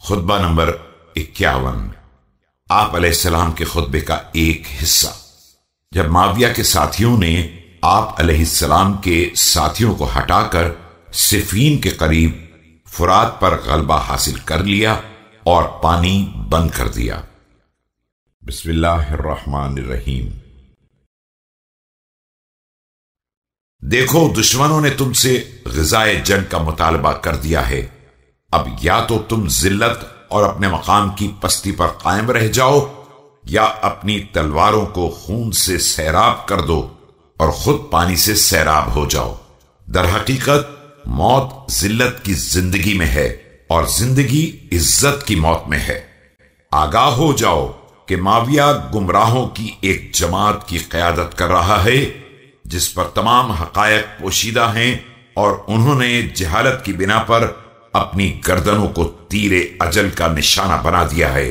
خطبہ نمبر 51۔ آپ علیہ السلام کے خطبے کا ایک حصہ۔ جب معاویہ کے ساتھیوں نے آپ علیہ السلام کے ساتھیوں کو ہٹا کر صفین کے قریب فرات پر غلبہ حاصل کر لیا اور پانی بند کر دیا۔ بسم اللہ الرحمن الرحیم۔ دیکھو، دشمنوں نے تم سے غذائے جنگ کا مطالبہ کر دیا ہے۔ اب یا تو تم ذلت اور اپنے مقام کی پستی پر قائم رہ جاؤ، یا اپنی تلواروں کو خون سے سیراب کر دو اور خود پانی سے سیراب ہو جاؤ۔ در حقیقت موت ذلت کی زندگی میں ہے اور زندگی عزت کی موت میں ہے۔ آگاہ ہو جاؤ کہ معاویہ گمراہوں کی ایک جماعت کی قیادت کر رہا ہے جس پر تمام حقائق پوشیدہ ہیں، اور انہوں نے جہالت کی بنا پر اپنی گردنوں کو تیر اجل کا نشانہ بنا دیا ہے۔